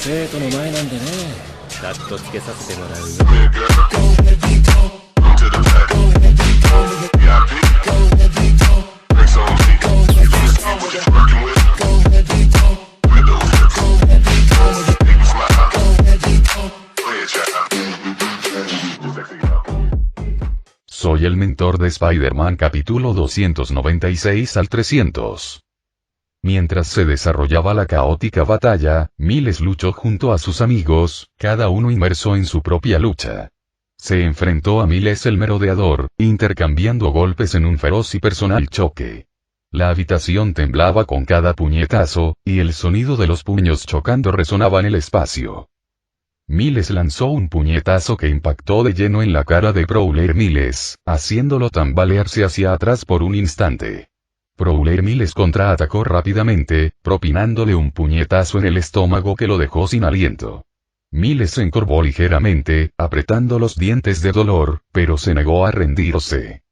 生徒の前なんでね。カットつけさせてもらうよ。Soy el mentor de Spider-Man capítulo 296 al 300. Mientras se desarrollaba la caótica batalla, Miles luchó junto a sus amigos, cada uno inmerso en su propia lucha. Se enfrentó a Miles el merodeador, intercambiando golpes en un feroz y personal choque. La habitación temblaba con cada puñetazo, y el sonido de los puños chocando resonaba en el espacio. Miles lanzó un puñetazo que impactó de lleno en la cara de Prowler Miles, haciéndolo tambalearse hacia atrás por un instante. Prowler Miles contraatacó rápidamente, propinándole un puñetazo en el estómago que lo dejó sin aliento. Miles se encorvó ligeramente, apretando los dientes de dolor, pero se negó a rendirse.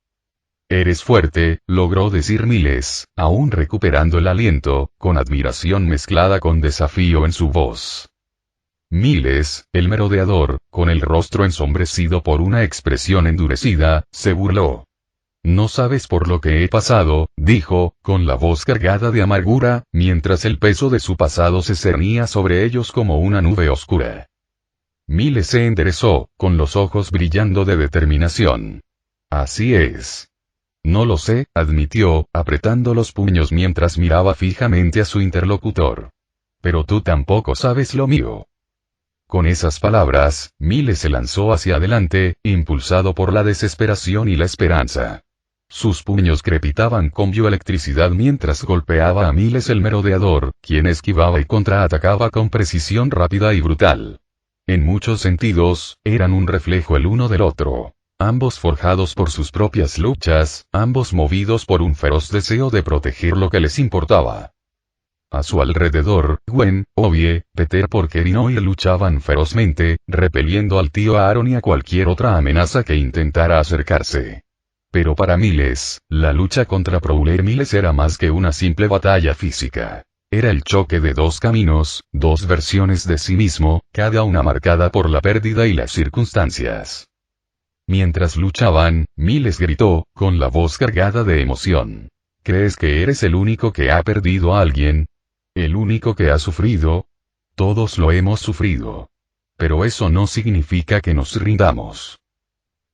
«Eres fuerte», logró decir Miles, aún recuperando el aliento, con admiración mezclada con desafío en su voz. Miles, el merodeador, con el rostro ensombrecido por una expresión endurecida, se burló. «No sabes por lo que he pasado», dijo, con la voz cargada de amargura, mientras el peso de su pasado se cernía sobre ellos como una nube oscura. Miles se enderezó, con los ojos brillando de determinación. «Así es». «No lo sé», admitió, apretando los puños mientras miraba fijamente a su interlocutor. «Pero tú tampoco sabes lo mío». Con esas palabras, Miles se lanzó hacia adelante, impulsado por la desesperación y la esperanza. Sus puños crepitaban con bioelectricidad mientras golpeaba a Miles el merodeador, quien esquivaba y contraatacaba con precisión rápida y brutal. En muchos sentidos, eran un reflejo el uno del otro. Ambos forjados por sus propias luchas, ambos movidos por un feroz deseo de proteger lo que les importaba. A su alrededor, Gwen, Obie, Peter Parker y Noir luchaban ferozmente, repeliendo al tío Aaron y a cualquier otra amenaza que intentara acercarse. Pero para Miles, la lucha contra Prowler Miles era más que una simple batalla física. Era el choque de dos caminos, dos versiones de sí mismo, cada una marcada por la pérdida y las circunstancias. Mientras luchaban, Miles gritó, con la voz cargada de emoción. «¿Crees que eres el único que ha perdido a alguien? ¿El único que ha sufrido? Todos lo hemos sufrido. Pero eso no significa que nos rindamos».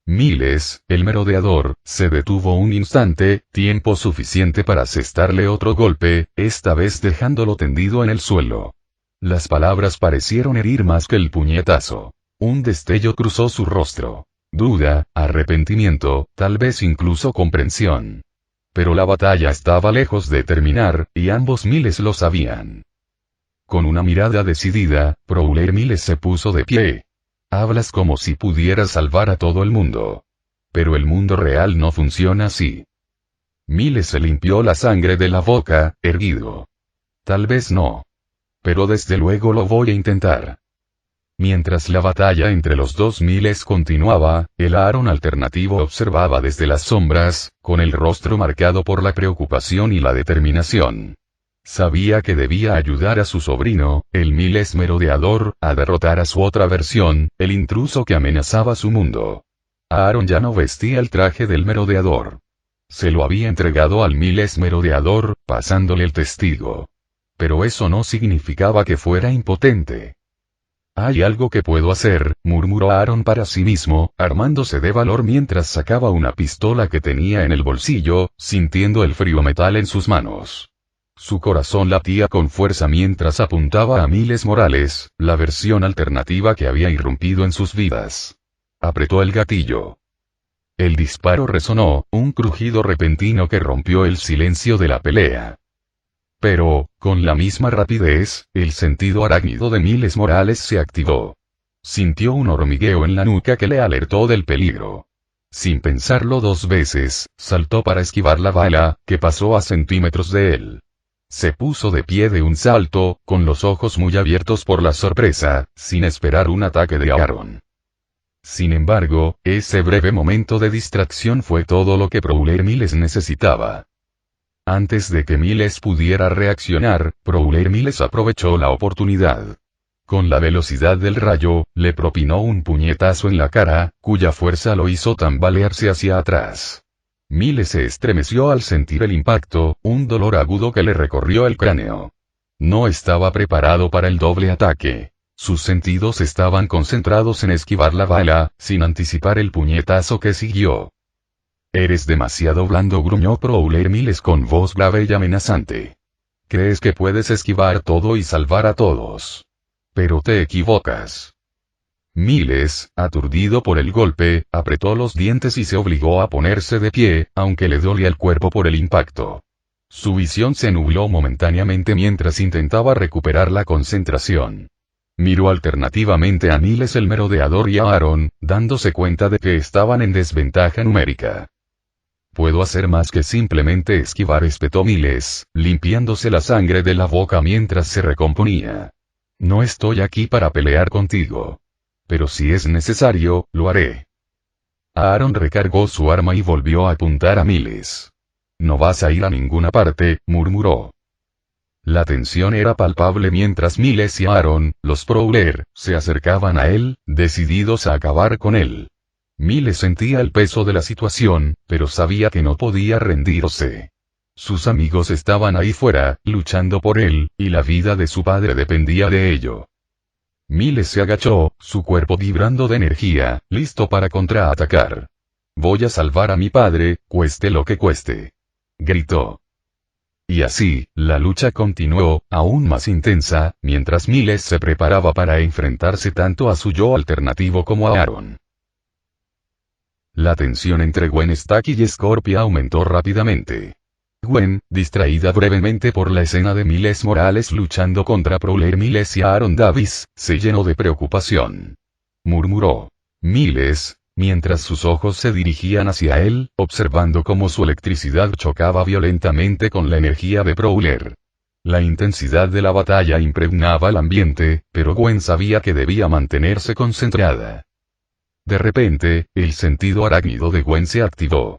Miles, el merodeador, se detuvo un instante, tiempo suficiente para asestarle otro golpe, esta vez dejándolo tendido en el suelo. Las palabras parecieron herir más que el puñetazo. Un destello cruzó su rostro. Duda, arrepentimiento, tal vez incluso comprensión. Pero la batalla estaba lejos de terminar, y ambos Miles lo sabían. Con una mirada decidida, Prowler Miles se puso de pie. «Hablas como si pudieras salvar a todo el mundo. Pero el mundo real no funciona así». Miles se limpió la sangre de la boca, erguido. «Tal vez no. Pero desde luego lo voy a intentar». Mientras la batalla entre los dos Miles continuaba, el Aaron alternativo observaba desde las sombras, con el rostro marcado por la preocupación y la determinación. Sabía que debía ayudar a su sobrino, el Miles merodeador, a derrotar a su otra versión, el intruso que amenazaba su mundo. Aaron ya no vestía el traje del merodeador. Se lo había entregado al Miles merodeador, pasándole el testigo. Pero eso no significaba que fuera impotente. «Hay algo que puedo hacer», murmuró Aaron para sí mismo, armándose de valor mientras sacaba una pistola que tenía en el bolsillo, sintiendo el frío metal en sus manos. Su corazón latía con fuerza mientras apuntaba a Miles Morales, la versión alternativa que había irrumpido en sus vidas. Apretó el gatillo. El disparo resonó, un crujido repentino que rompió el silencio de la pelea. Pero, con la misma rapidez, el sentido arácnido de Miles Morales se activó. Sintió un hormigueo en la nuca que le alertó del peligro. Sin pensarlo dos veces, saltó para esquivar la bala, que pasó a centímetros de él. Se puso de pie de un salto, con los ojos muy abiertos por la sorpresa, sin esperar un ataque de Aaron. Sin embargo, ese breve momento de distracción fue todo lo que Prowler Miles necesitaba. Antes de que Miles pudiera reaccionar, Prowler Miles aprovechó la oportunidad. con la velocidad del rayo, le propinó un puñetazo en la cara, cuya fuerza lo hizo tambalearse hacia atrás. Miles se estremeció al sentir el impacto, un dolor agudo que le recorrió el cráneo. No estaba preparado para el doble ataque. Sus sentidos estaban concentrados en esquivar la bala, sin anticipar el puñetazo que siguió. Eres demasiado blando, gruñó Prowler Miles con voz grave y amenazante. Crees que puedes esquivar todo y salvar a todos. Pero te equivocas. Miles, aturdido por el golpe, apretó los dientes y se obligó a ponerse de pie, aunque le dolía el cuerpo por el impacto. Su visión se nubló momentáneamente mientras intentaba recuperar la concentración. Miró alternativamente a Miles el merodeador y a Aaron, dándose cuenta de que estaban en desventaja numérica. Puedo hacer más que simplemente esquivar, espetó Miles, limpiándose la sangre de la boca mientras se recomponía. No estoy aquí para pelear contigo. Pero si es necesario, lo haré. Aaron recargó su arma y volvió a apuntar a Miles. No vas a ir a ninguna parte, murmuró. La tensión era palpable mientras Miles y Aaron, los Prowler, se acercaban a él, decididos a acabar con él. Miles sentía el peso de la situación, pero sabía que no podía rendirse. Sus amigos estaban ahí fuera, luchando por él, y la vida de su padre dependía de ello. Miles se agachó, su cuerpo vibrando de energía, listo para contraatacar. Voy a salvar a mi padre, cueste lo que cueste. Gritó. Y así, la lucha continuó, aún más intensa, mientras Miles se preparaba para enfrentarse tanto a su yo alternativo como a Aaron. La tensión entre Gwen Stacy y Scorpia aumentó rápidamente. Gwen, distraída brevemente por la escena de Miles Morales luchando contra Prowler Miles y Aaron Davis, se llenó de preocupación. Murmuró. Miles, mientras sus ojos se dirigían hacia él, observando cómo su electricidad chocaba violentamente con la energía de Prowler. La intensidad de la batalla impregnaba el ambiente, pero Gwen sabía que debía mantenerse concentrada. De repente, el sentido arácnido de Gwen se activó.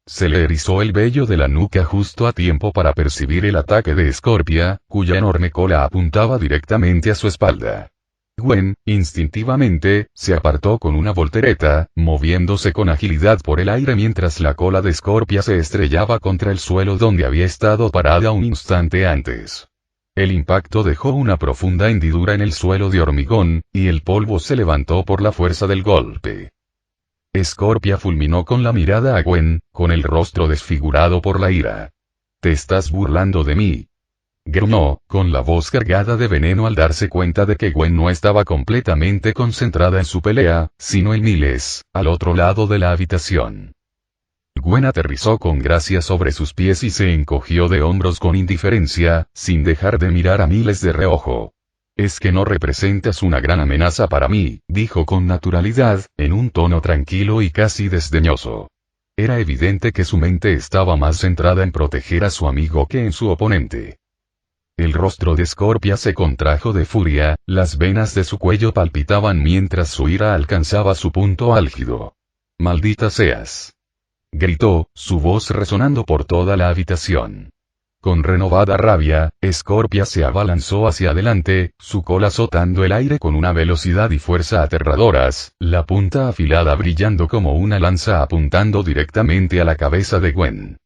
Se le erizó el vello de la nuca justo a tiempo para percibir el ataque de Scorpia, cuya enorme cola apuntaba directamente a su espalda. Gwen, instintivamente, se apartó con una voltereta, moviéndose con agilidad por el aire mientras la cola de Scorpia se estrellaba contra el suelo donde había estado parada un instante antes. El impacto dejó una profunda hendidura en el suelo de hormigón, y el polvo se levantó por la fuerza del golpe. Scorpia fulminó con la mirada a Gwen, con el rostro desfigurado por la ira. «¿Te estás burlando de mí?», gruñó, con la voz cargada de veneno al darse cuenta de que Gwen no estaba completamente concentrada en su pelea, sino en Miles, al otro lado de la habitación. Gwen aterrizó con gracia sobre sus pies y se encogió de hombros con indiferencia, sin dejar de mirar a Miles de reojo. «Es que no representas una gran amenaza para mí», dijo con naturalidad, en un tono tranquilo y casi desdeñoso. Era evidente que su mente estaba más centrada en proteger a su amigo que en su oponente. El rostro de Scorpia se contrajo de furia, las venas de su cuello palpitaban mientras su ira alcanzaba su punto álgido. «Maldita seas», gritó, su voz resonando por toda la habitación. Con renovada rabia, Scorpia se abalanzó hacia adelante, su cola azotando el aire con una velocidad y fuerza aterradoras, la punta afilada brillando como una lanza apuntando directamente a la cabeza de Gwen.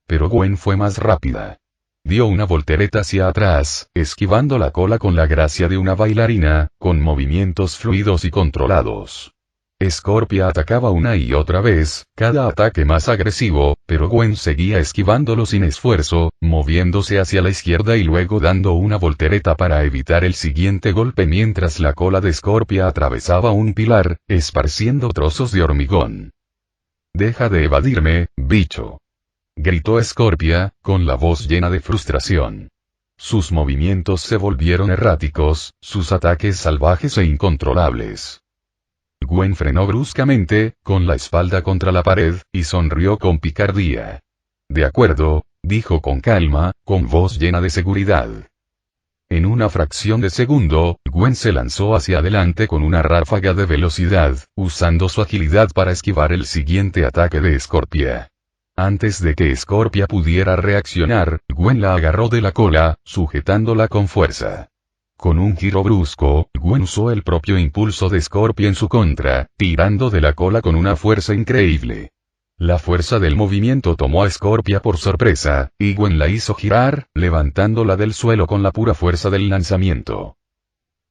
Pero Gwen fue más rápida. Dio una voltereta hacia atrás, esquivando la cola con la gracia de una bailarina, con movimientos fluidos y controlados. Scorpia atacaba una y otra vez, cada ataque más agresivo, pero Gwen seguía esquivándolo sin esfuerzo, moviéndose hacia la izquierda y luego dando una voltereta para evitar el siguiente golpe mientras la cola de Scorpia atravesaba un pilar, esparciendo trozos de hormigón. «Deja de evadirme, bicho», gritó Scorpia, con la voz llena de frustración. Sus movimientos se volvieron erráticos, sus ataques salvajes e incontrolables. Gwen frenó bruscamente, con la espalda contra la pared, y sonrió con picardía. «De acuerdo», dijo con calma, con voz llena de seguridad. En una fracción de segundo, Gwen se lanzó hacia adelante con una ráfaga de velocidad, usando su agilidad para esquivar el siguiente ataque de Scorpia. Antes de que Scorpia pudiera reaccionar, Gwen la agarró de la cola, sujetándola con fuerza. Con un giro brusco, Gwen usó el propio impulso de Scorpia en su contra, tirando de la cola con una fuerza increíble. La fuerza del movimiento tomó a Scorpia por sorpresa, y Gwen la hizo girar, levantándola del suelo con la pura fuerza del lanzamiento.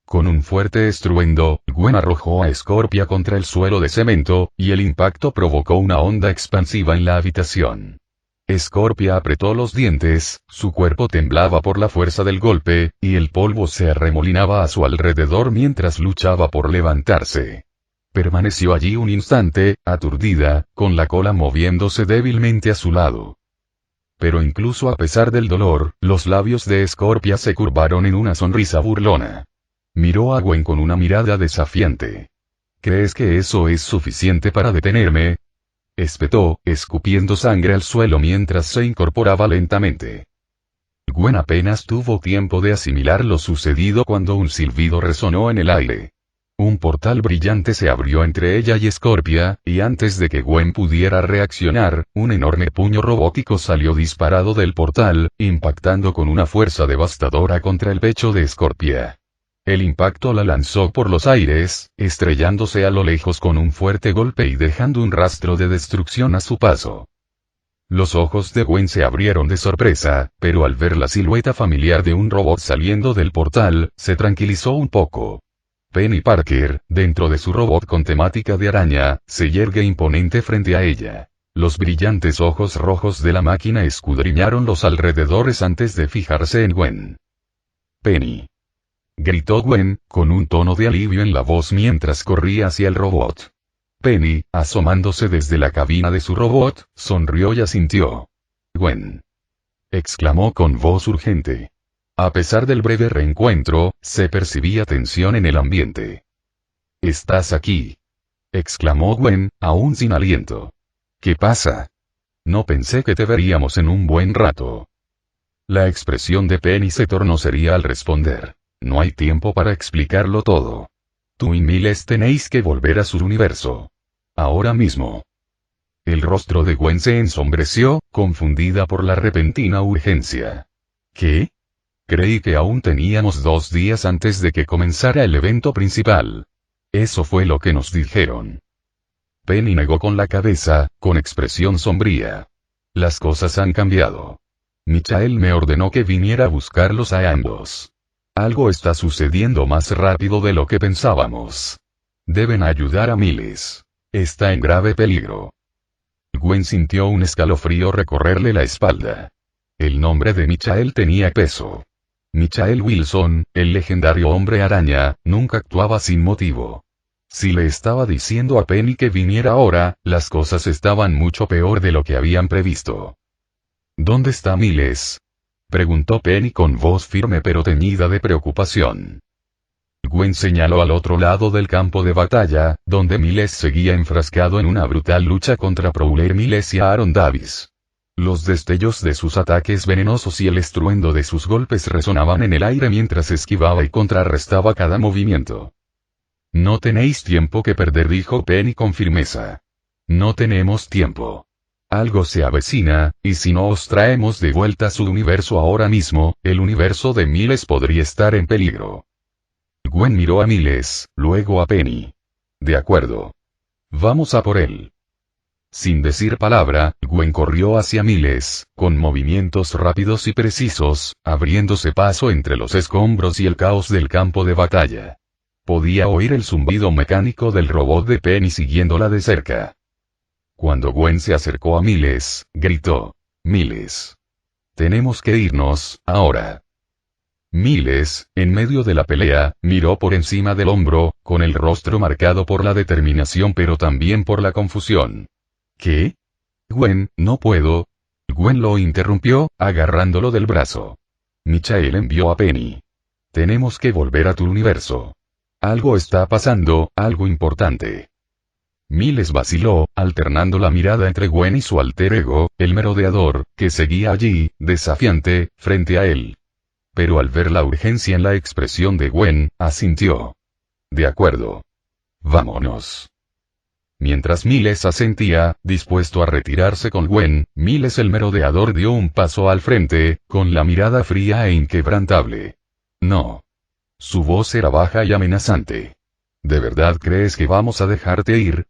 Con un fuerte estruendo, Gwen arrojó a Scorpia contra el suelo de cemento, y el impacto provocó una onda expansiva en la habitación. Scorpia apretó los dientes, su cuerpo temblaba por la fuerza del golpe, y el polvo se arremolinaba a su alrededor mientras luchaba por levantarse. Permaneció allí un instante, aturdida, con la cola moviéndose débilmente a su lado. Pero incluso a pesar del dolor, los labios de Scorpia se curvaron en una sonrisa burlona. Miró a Gwen con una mirada desafiante. ¿Crees que eso es suficiente para detenerme?, espetó, escupiendo sangre al suelo mientras se incorporaba lentamente. Gwen apenas tuvo tiempo de asimilar lo sucedido cuando un silbido resonó en el aire. Un portal brillante se abrió entre ella y Scorpia, y antes de que Gwen pudiera reaccionar, un enorme puño robótico salió disparado del portal, impactando con una fuerza devastadora contra el pecho de Scorpia. El impacto la lanzó por los aires, estrellándose a lo lejos con un fuerte golpe y dejando un rastro de destrucción a su paso. Los ojos de Gwen se abrieron de sorpresa, pero al ver la silueta familiar de un robot saliendo del portal, se tranquilizó un poco. Penny Parker, dentro de su robot con temática de araña, se yergue imponente frente a ella. Los brillantes ojos rojos de la máquina escudriñaron los alrededores antes de fijarse en Gwen. «Penny», gritó Gwen, con un tono de alivio en la voz mientras corría hacia el robot. Penny, asomándose desde la cabina de su robot, sonrió y asintió. «Gwen», exclamó con voz urgente. A pesar del breve reencuentro, se percibía tensión en el ambiente. «¿Estás aquí?», exclamó Gwen, aún sin aliento. «¿Qué pasa? No pensé que te veríamos en un buen rato». La expresión de Penny se tornó seria al responder. «No hay tiempo para explicarlo todo. Tú y Miles tenéis que volver a su universo. Ahora mismo». El rostro de Gwen se ensombreció, confundida por la repentina urgencia. «¿Qué? Creí que aún teníamos 2 días antes de que comenzara el evento principal. Eso fue lo que nos dijeron». Penny negó con la cabeza, con expresión sombría. «Las cosas han cambiado. Michael me ordenó que viniera a buscarlos a ambos. Algo está sucediendo más rápido de lo que pensábamos. Deben ayudar a Miles. Está en grave peligro». Gwen sintió un escalofrío recorrerle la espalda. El nombre de Michael tenía peso. Michael Wilson, el legendario hombre araña, nunca actuaba sin motivo. Si le estaba diciendo a Penny que viniera ahora, las cosas estaban mucho peor de lo que habían previsto. «¿Dónde está Miles?», preguntó Penny con voz firme pero teñida de preocupación. Gwen señaló al otro lado del campo de batalla, donde Miles seguía enfrascado en una brutal lucha contra Prowler Miles y Aaron Davis. Los destellos de sus ataques venenosos y el estruendo de sus golpes resonaban en el aire mientras esquivaba y contrarrestaba cada movimiento. «No tenéis tiempo que perder», dijo Penny con firmeza. «No tenemos tiempo. Algo se avecina, y si no os traemos de vuelta a su universo ahora mismo, el universo de Miles podría estar en peligro». Gwen miró a Miles, luego a Penny. «De acuerdo. Vamos a por él». Sin decir palabra, Gwen corrió hacia Miles, con movimientos rápidos y precisos, abriéndose paso entre los escombros y el caos del campo de batalla. Podía oír el zumbido mecánico del robot de Penny siguiéndola de cerca. Cuando Gwen se acercó a Miles, gritó: «Miles. Tenemos que irnos, ahora». Miles, en medio de la pelea, miró por encima del hombro, con el rostro marcado por la determinación pero también por la confusión. «¿Qué? Gwen, no puedo». Gwen lo interrumpió, agarrándolo del brazo. «Michael envió a Penny. Tenemos que volver a tu universo. Algo está pasando, algo importante». Miles vaciló, alternando la mirada entre Gwen y su alter ego, el merodeador, que seguía allí, desafiante, frente a él. Pero al ver la urgencia en la expresión de Gwen, asintió. «De acuerdo. Vámonos». Mientras Miles asentía, dispuesto a retirarse con Gwen, Miles el merodeador dio un paso al frente, con la mirada fría e inquebrantable. «No. Su voz era baja y amenazante. ¿De verdad crees que vamos a dejarte ir?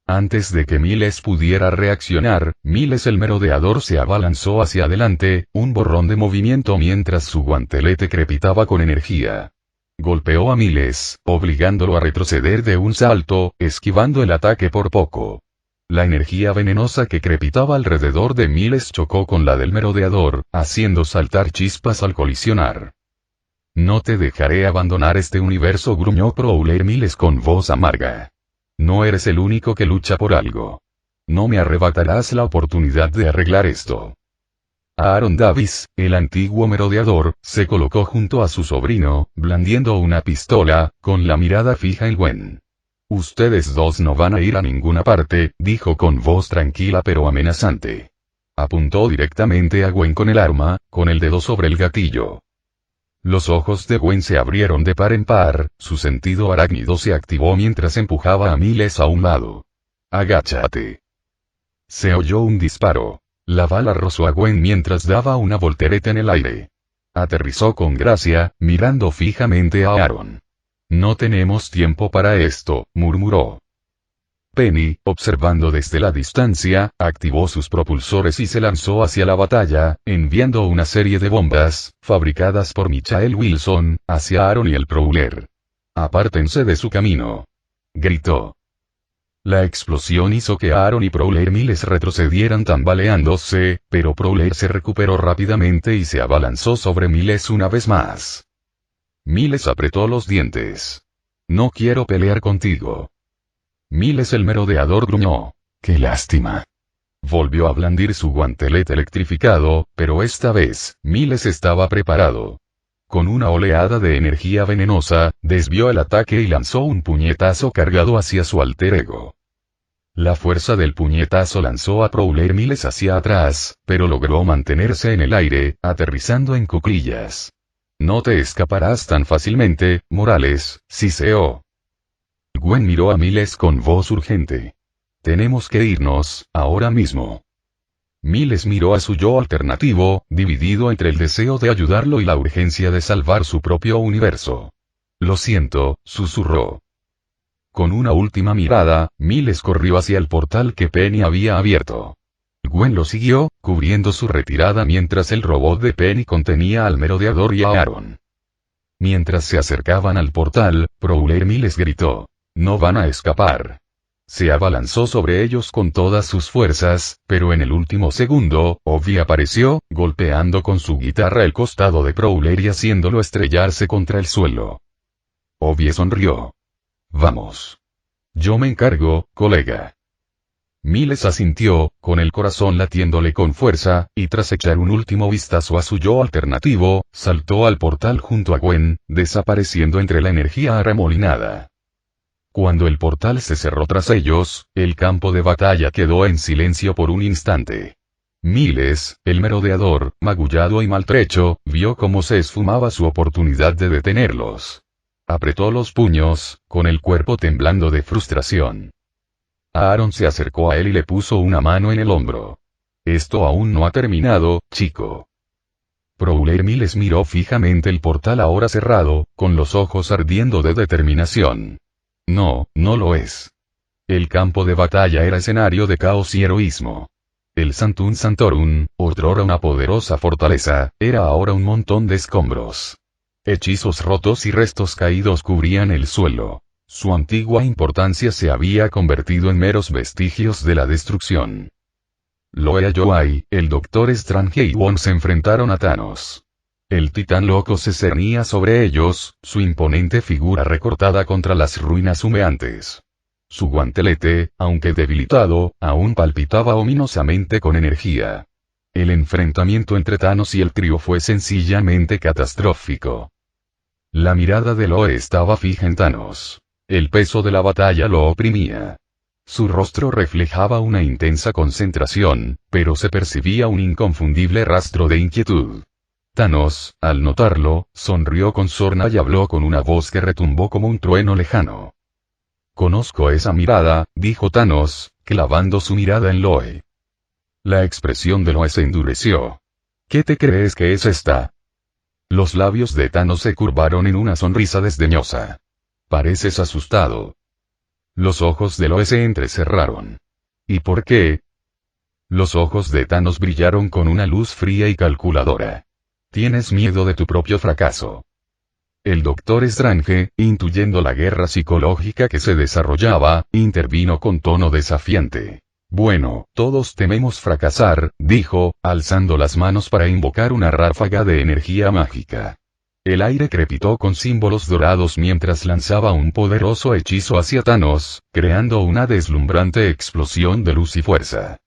Antes de que Miles pudiera reaccionar, Miles el merodeador se abalanzó hacia adelante, un borrón de movimiento mientras su guantelete crepitaba con energía. Golpeó a Miles, obligándolo a retroceder de un salto, esquivando el ataque por poco. La energía venenosa que crepitaba alrededor de Miles chocó con la del merodeador, haciendo saltar chispas al colisionar. No te dejaré abandonar este universo, gruñó Prowler Miles con voz amarga. No eres el único que lucha por algo. No me arrebatarás la oportunidad de arreglar esto. Aaron Davis, el antiguo merodeador, se colocó junto a su sobrino, blandiendo una pistola, con la mirada fija en Gwen. Ustedes dos no van a ir a ninguna parte, dijo con voz tranquila pero amenazante. Apuntó directamente a Gwen con el arma, con el dedo sobre el gatillo. Los ojos de Gwen se abrieron de par en par, su sentido arácnido se activó mientras empujaba a Miles a un lado. Agáchate. Se oyó un disparo. La bala rozó a Gwen mientras daba una voltereta en el aire. Aterrizó con gracia, mirando fijamente a Aaron. No tenemos tiempo para esto, murmuró. Penny, observando desde la distancia, activó sus propulsores y se lanzó hacia la batalla, enviando una serie de bombas, fabricadas por Michael Wilson, hacia Aaron y el Prowler. «Apártense de su camino», gritó. La explosión hizo que Aaron y Prowler Miles retrocedieran tambaleándose, pero Prowler se recuperó rápidamente y se abalanzó sobre Miles una vez más. Miles apretó los dientes. «No quiero pelear contigo». Miles el merodeador gruñó. «¡Qué lástima!». Volvió a blandir su guantelete electrificado, pero esta vez, Miles estaba preparado. Con una oleada de energía venenosa, desvió el ataque y lanzó un puñetazo cargado hacia su alter ego. La fuerza del puñetazo lanzó a Prowler Miles hacia atrás, pero logró mantenerse en el aire, aterrizando en cuclillas. «No te escaparás tan fácilmente, Morales», siseó. Gwen miró a Miles con voz urgente. «Tenemos que irnos, ahora mismo». Miles miró a su yo alternativo, dividido entre el deseo de ayudarlo y la urgencia de salvar su propio universo. «Lo siento», susurró. Con una última mirada, Miles corrió hacia el portal que Penny había abierto. Gwen lo siguió, cubriendo su retirada mientras el robot de Penny contenía al merodeador y a Aaron. Mientras se acercaban al portal, Prowler Miles gritó. «No van a escapar». Se abalanzó sobre ellos con todas sus fuerzas, pero en el último segundo, Ovi apareció, golpeando con su guitarra el costado de Prowler y haciéndolo estrellarse contra el suelo. Ovi sonrió. «Vamos. Yo me encargo, colega». Miles asintió, con el corazón latiéndole con fuerza, y tras echar un último vistazo a su yo alternativo, saltó al portal junto a Gwen, desapareciendo entre la energía arremolinada. Cuando el portal se cerró tras ellos, el campo de batalla quedó en silencio por un instante. Miles, el merodeador, magullado y maltrecho, vio cómo se esfumaba su oportunidad de detenerlos. Apretó los puños, con el cuerpo temblando de frustración. Aaron se acercó a él y le puso una mano en el hombro. «Esto aún no ha terminado, chico». Prowler Miles miró fijamente el portal ahora cerrado, con los ojos ardiendo de determinación. «No, no lo es». El campo de batalla era escenario de caos y heroísmo. El Santum Santorum, otrora una poderosa fortaleza, era ahora un montón de escombros. Hechizos rotos y restos caídos cubrían el suelo. Su antigua importancia se había convertido en meros vestigios de la destrucción. Loea Yoai, el Doctor Strange y Wong se enfrentaron a Thanos. El titán loco se cernía sobre ellos, su imponente figura recortada contra las ruinas humeantes. Su guantelete, aunque debilitado, aún palpitaba ominosamente con energía. El enfrentamiento entre Thanos y el trío fue sencillamente catastrófico. La mirada de Loe estaba fija en Thanos. El peso de la batalla lo oprimía. Su rostro reflejaba una intensa concentración, pero se percibía un inconfundible rastro de inquietud. Thanos, al notarlo, sonrió con sorna y habló con una voz que retumbó como un trueno lejano. «Conozco esa mirada», dijo Thanos, clavando su mirada en Loe. La expresión de Loe se endureció. «¿Qué te crees que es esta?». Los labios de Thanos se curvaron en una sonrisa desdeñosa. Pareces asustado. Los ojos de Loe se entrecerraron. ¿Y por qué? Los ojos de Thanos brillaron con una luz fría y calculadora. Tienes miedo de tu propio fracaso. El Doctor Strange, intuyendo la guerra psicológica que se desarrollaba, intervino con tono desafiante. Bueno, todos tememos fracasar, dijo, alzando las manos para invocar una ráfaga de energía mágica. El aire crepitó con símbolos dorados mientras lanzaba un poderoso hechizo hacia Thanos, creando una deslumbrante explosión de luz y fuerza.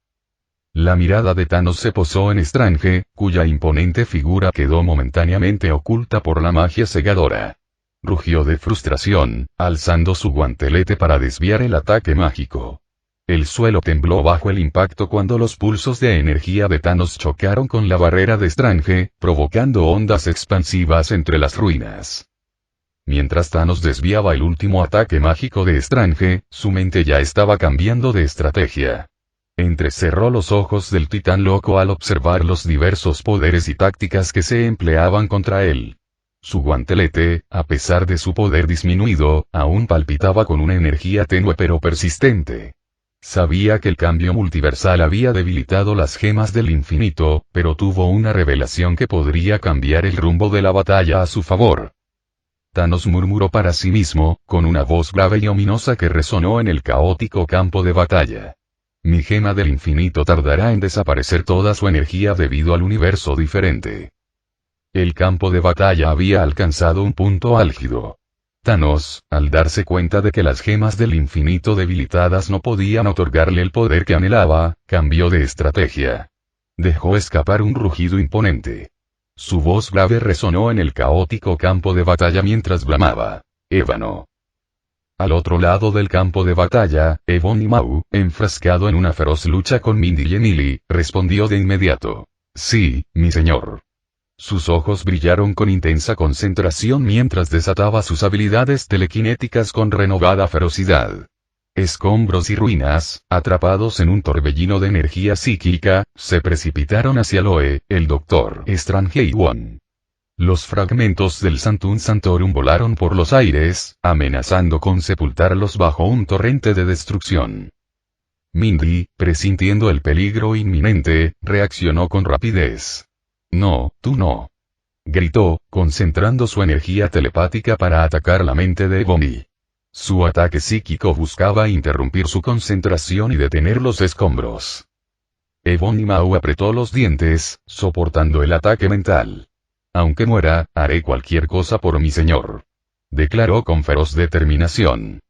La mirada de Thanos se posó en Strange, cuya imponente figura quedó momentáneamente oculta por la magia cegadora. Rugió de frustración, alzando su guantelete para desviar el ataque mágico. El suelo tembló bajo el impacto cuando los pulsos de energía de Thanos chocaron con la barrera de Strange, provocando ondas expansivas entre las ruinas. Mientras Thanos desviaba el último ataque mágico de Strange, su mente ya estaba cambiando de estrategia. Entrecerró los ojos del titán loco al observar los diversos poderes y tácticas que se empleaban contra él. Su guantelete, a pesar de su poder disminuido, aún palpitaba con una energía tenue pero persistente. Sabía que el cambio multiversal había debilitado las gemas del infinito, pero tuvo una revelación que podría cambiar el rumbo de la batalla a su favor. Thanos murmuró para sí mismo, con una voz grave y ominosa que resonó en el caótico campo de batalla. Mi gema del infinito tardará en desaparecer toda su energía debido al universo diferente. El campo de batalla había alcanzado un punto álgido. Thanos, al darse cuenta de que las gemas del infinito debilitadas no podían otorgarle el poder que anhelaba, cambió de estrategia. Dejó escapar un rugido imponente. Su voz grave resonó en el caótico campo de batalla mientras bramaba. Ébano. Al otro lado del campo de batalla, Ebony Maw, enfrascado en una feroz lucha con Mindy y Emily, respondió de inmediato. Sí, mi señor. Sus ojos brillaron con intensa concentración mientras desataba sus habilidades telequinéticas con renovada ferocidad. Escombros y ruinas, atrapados en un torbellino de energía psíquica, se precipitaron hacia Loe, el Doctor Strange y Wong. Los fragmentos del Santum Santorum volaron por los aires, amenazando con sepultarlos bajo un torrente de destrucción. Mindy, presintiendo el peligro inminente, reaccionó con rapidez. No, tú no. Gritó, concentrando su energía telepática para atacar la mente de Ebony. Su ataque psíquico buscaba interrumpir su concentración y detener los escombros. Ebony Maw apretó los dientes, soportando el ataque mental. Aunque muera, haré cualquier cosa por mi señor. Declaró con feroz determinación.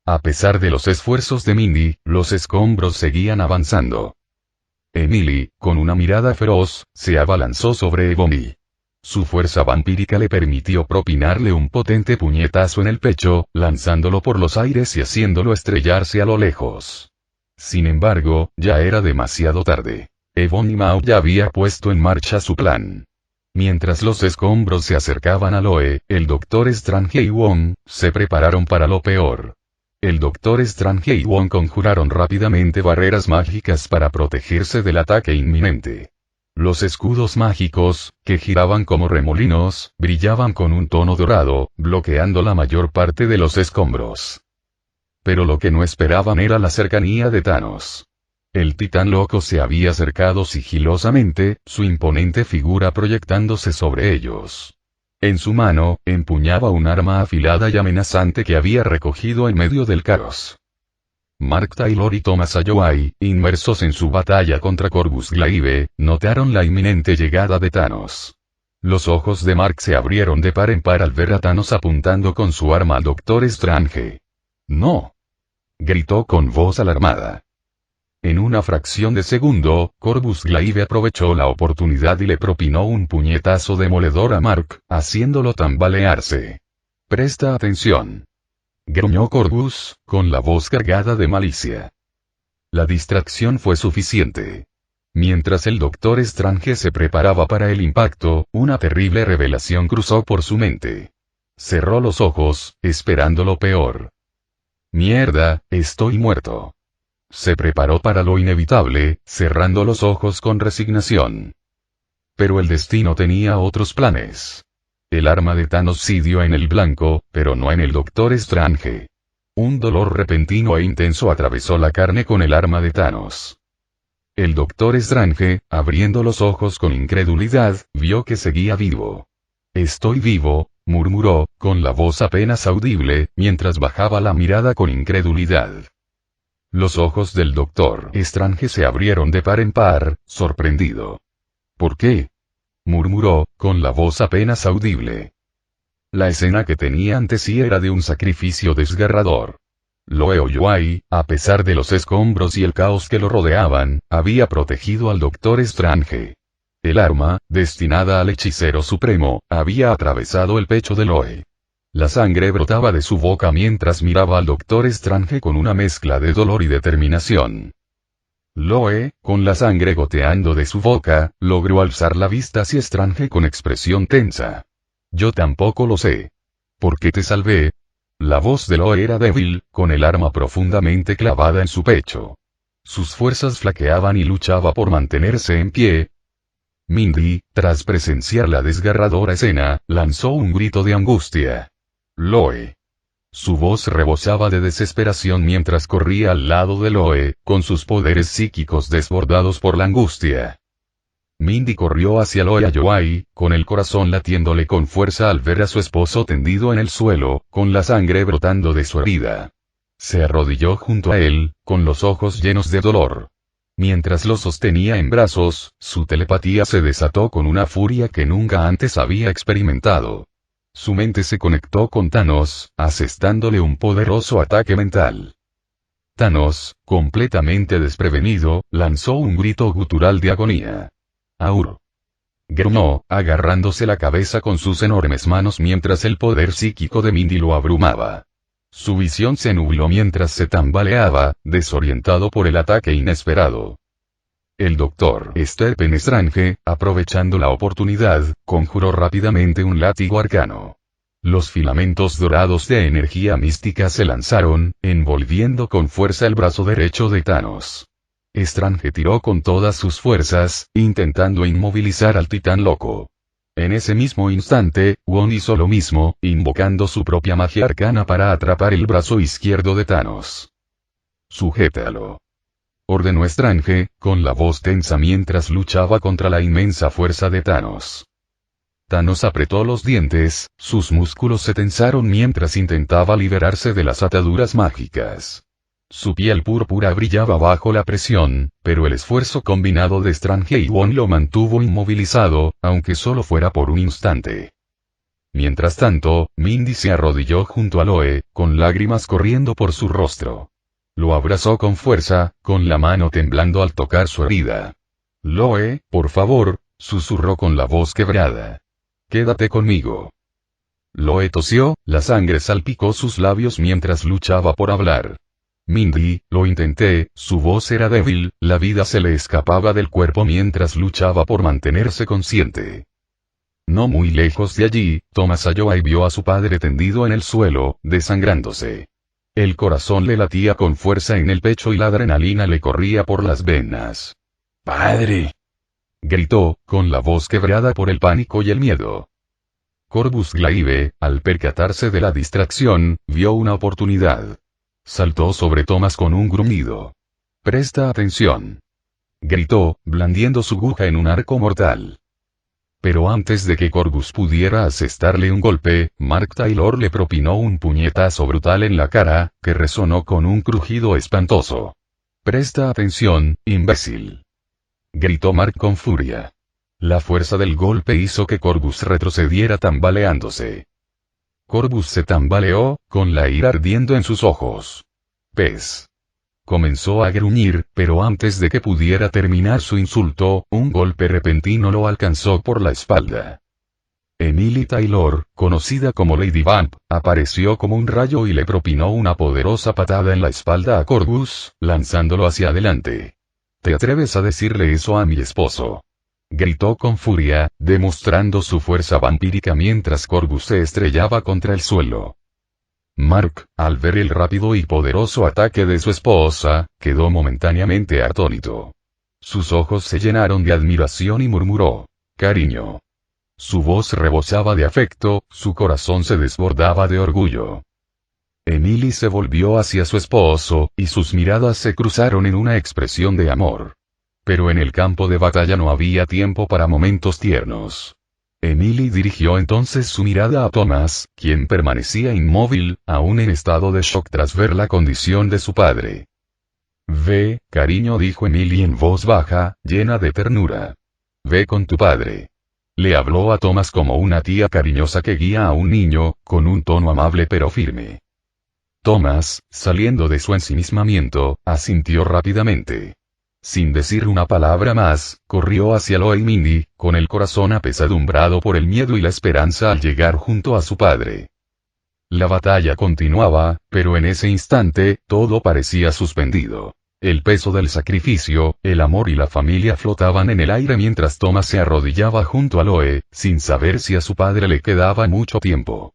A pesar de los esfuerzos de Mindy, los escombros seguían avanzando. Emily, con una mirada feroz, se abalanzó sobre Ebony. Su fuerza vampírica le permitió propinarle un potente puñetazo en el pecho, lanzándolo por los aires y haciéndolo estrellarse a lo lejos. Sin embargo, ya era demasiado tarde. Ebony Maw ya había puesto en marcha su plan. Mientras los escombros se acercaban a Loe, el Doctor Strange y Wong, se prepararon para lo peor. El Doctor Strange y Wong conjuraron rápidamente barreras mágicas para protegerse del ataque inminente. Los escudos mágicos, que giraban como remolinos, brillaban con un tono dorado, bloqueando la mayor parte de los escombros. Pero lo que no esperaban era la cercanía de Thanos. El titán loco se había acercado sigilosamente, su imponente figura proyectándose sobre ellos. En su mano, empuñaba un arma afilada y amenazante que había recogido en medio del caos. Mark Taylor y Thomas Ayoway, inmersos en su batalla contra Corvus Glaive, notaron la inminente llegada de Thanos. Los ojos de Mark se abrieron de par en par al ver a Thanos apuntando con su arma al Doctor Strange. ¡No! Gritó con voz alarmada. En una fracción de segundo, Corvus Glaive aprovechó la oportunidad y le propinó un puñetazo demoledor a Mark, haciéndolo tambalearse. «Presta atención», gruñó Corvus, con la voz cargada de malicia. La distracción fue suficiente. Mientras el Doctor Strange se preparaba para el impacto, una terrible revelación cruzó por su mente. Cerró los ojos, esperando lo peor. «Mierda, estoy muerto». Se preparó para lo inevitable, cerrando los ojos con resignación. Pero el destino tenía otros planes. El arma de Thanos sí dio en el blanco, pero no en el Doctor Strange. Un dolor repentino e intenso atravesó la carne con el arma de Thanos. El Doctor Strange, abriendo los ojos con incredulidad, vio que seguía vivo. «Estoy vivo», murmuró, con la voz apenas audible, mientras bajaba la mirada con incredulidad. Los ojos del Doctor Strange se abrieron de par en par, sorprendido. «¿Por qué?», murmuró, con la voz apenas audible. La escena que tenía ante sí era de un sacrificio desgarrador. Loe-Ojai, a pesar de los escombros y el caos que lo rodeaban, había protegido al Doctor Strange. El arma, destinada al hechicero supremo, había atravesado el pecho de Loe. La sangre brotaba de su boca mientras miraba al Doctor Strange con una mezcla de dolor y determinación. Loe, con la sangre goteando de su boca, logró alzar la vista hacia Strange con expresión tensa. «Yo tampoco lo sé. ¿Por qué te salvé?». La voz de Loe era débil, con el arma profundamente clavada en su pecho. Sus fuerzas flaqueaban y luchaba por mantenerse en pie. Mindy, tras presenciar la desgarradora escena, lanzó un grito de angustia. «Loe». Su voz rebosaba de desesperación mientras corría al lado de Loe, con sus poderes psíquicos desbordados por la angustia. Mindy corrió hacia Loe-Ojai, con el corazón latiéndole con fuerza al ver a su esposo tendido en el suelo, con la sangre brotando de su herida. Se arrodilló junto a él, con los ojos llenos de dolor. Mientras lo sostenía en brazos, su telepatía se desató con una furia que nunca antes había experimentado. Su mente se conectó con Thanos, asestándole un poderoso ataque mental. Thanos, completamente desprevenido, lanzó un grito gutural de agonía. «Aur», gruñó, agarrándose la cabeza con sus enormes manos mientras el poder psíquico de Mindy lo abrumaba. Su visión se nubló mientras se tambaleaba, desorientado por el ataque inesperado. El Doctor Stephen Strange, aprovechando la oportunidad, conjuró rápidamente un látigo arcano. Los filamentos dorados de energía mística se lanzaron, envolviendo con fuerza el brazo derecho de Thanos. Strange tiró con todas sus fuerzas, intentando inmovilizar al titán loco. En ese mismo instante, Wong hizo lo mismo, invocando su propia magia arcana para atrapar el brazo izquierdo de Thanos. «Sujétalo», ordenó Strange, con la voz tensa mientras luchaba contra la inmensa fuerza de Thanos. Thanos apretó los dientes, sus músculos se tensaron mientras intentaba liberarse de las ataduras mágicas. Su piel púrpura brillaba bajo la presión, pero el esfuerzo combinado de Strange y Wong lo mantuvo inmovilizado, aunque solo fuera por un instante. Mientras tanto, Mindy se arrodilló junto a Loe, con lágrimas corriendo por su rostro. Lo abrazó con fuerza, con la mano temblando al tocar su herida. «Loe, por favor», susurró con la voz quebrada. «Quédate conmigo». Loe tosió, la sangre salpicó sus labios mientras luchaba por hablar. «Mindy, lo intenté», su voz era débil, la vida se le escapaba del cuerpo mientras luchaba por mantenerse consciente. No muy lejos de allí, Thomas Ojai vio a su padre tendido en el suelo, desangrándose. El corazón le latía con fuerza en el pecho y la adrenalina le corría por las venas. «¡Padre!», gritó, con la voz quebrada por el pánico y el miedo. Corvus Glaive, al percatarse de la distracción, vio una oportunidad. Saltó sobre Thomas con un gruñido. «Presta atención», gritó, blandiendo su aguja en un arco mortal. Pero antes de que Corvus pudiera asestarle un golpe, Mark Taylor le propinó un puñetazo brutal en la cara, que resonó con un crujido espantoso. «Presta atención, imbécil», gritó Mark con furia. La fuerza del golpe hizo que Corvus retrocediera tambaleándose. Corvus se tambaleó, con la ira ardiendo en sus ojos. «Pez». Comenzó a gruñir, pero antes de que pudiera terminar su insulto, un golpe repentino lo alcanzó por la espalda. Emily Taylor, conocida como Lady Vamp, apareció como un rayo y le propinó una poderosa patada en la espalda a Corvus, lanzándolo hacia adelante. «¿Te atreves a decirle eso a mi esposo?», gritó con furia, demostrando su fuerza vampírica mientras Corvus se estrellaba contra el suelo. Mark, al ver el rápido y poderoso ataque de su esposa, quedó momentáneamente atónito. Sus ojos se llenaron de admiración y murmuró: «Cariño». Su voz rebosaba de afecto, su corazón se desbordaba de orgullo. Emily se volvió hacia su esposo, y sus miradas se cruzaron en una expresión de amor. Pero en el campo de batalla no había tiempo para momentos tiernos. Emily dirigió entonces su mirada a Thomas, quien permanecía inmóvil, aún en estado de shock tras ver la condición de su padre. Ve, cariño, dijo Emily en voz baja, llena de ternura. Ve con tu padre. Le habló a Thomas como una tía cariñosa que guía a un niño, con un tono amable pero firme. Thomas, saliendo de su ensimismamiento, asintió rápidamente. Sin decir una palabra más, corrió hacia Loe y Mindy, con el corazón apesadumbrado por el miedo y la esperanza al llegar junto a su padre. La batalla continuaba, pero en ese instante, todo parecía suspendido. El peso del sacrificio, el amor y la familia flotaban en el aire mientras Thomas se arrodillaba junto a Loe, sin saber si a su padre le quedaba mucho tiempo.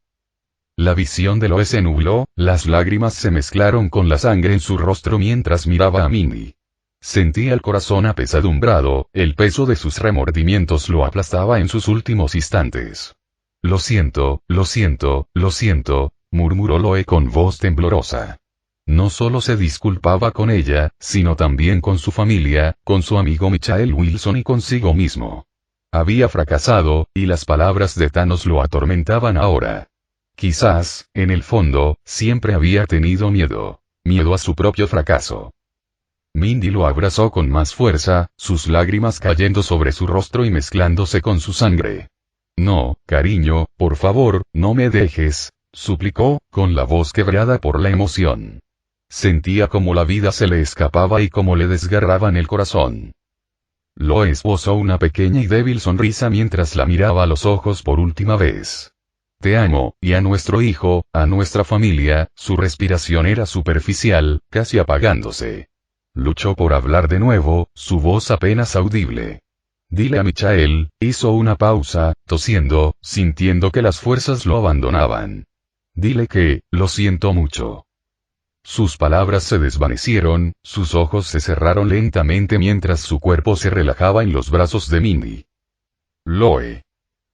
La visión de Loe se nubló, las lágrimas se mezclaron con la sangre en su rostro mientras miraba a Mindy. Sentía el corazón apesadumbrado, el peso de sus remordimientos lo aplastaba en sus últimos instantes. Lo siento, lo siento, lo siento, murmuró Loe con voz temblorosa. No solo se disculpaba con ella, sino también con su familia, con su amigo Michael Wilson y consigo mismo. Había fracasado, y las palabras de Thanos lo atormentaban ahora. Quizás, en el fondo, siempre había tenido miedo. Miedo a su propio fracaso. Mindy lo abrazó con más fuerza, sus lágrimas cayendo sobre su rostro y mezclándose con su sangre. No, cariño, por favor, no me dejes, suplicó, con la voz quebrada por la emoción. Sentía como la vida se le escapaba y como le desgarraban el corazón. Lo esbozó una pequeña y débil sonrisa mientras la miraba a los ojos por última vez. Te amo, y a nuestro hijo, a nuestra familia. Su respiración era superficial, casi apagándose. Luchó por hablar de nuevo, su voz apenas audible. Dile a Michael, hizo una pausa, tosiendo, sintiendo que las fuerzas lo abandonaban. Dile que, lo siento mucho. Sus palabras se desvanecieron, sus ojos se cerraron lentamente mientras su cuerpo se relajaba en los brazos de Mindy. Loe.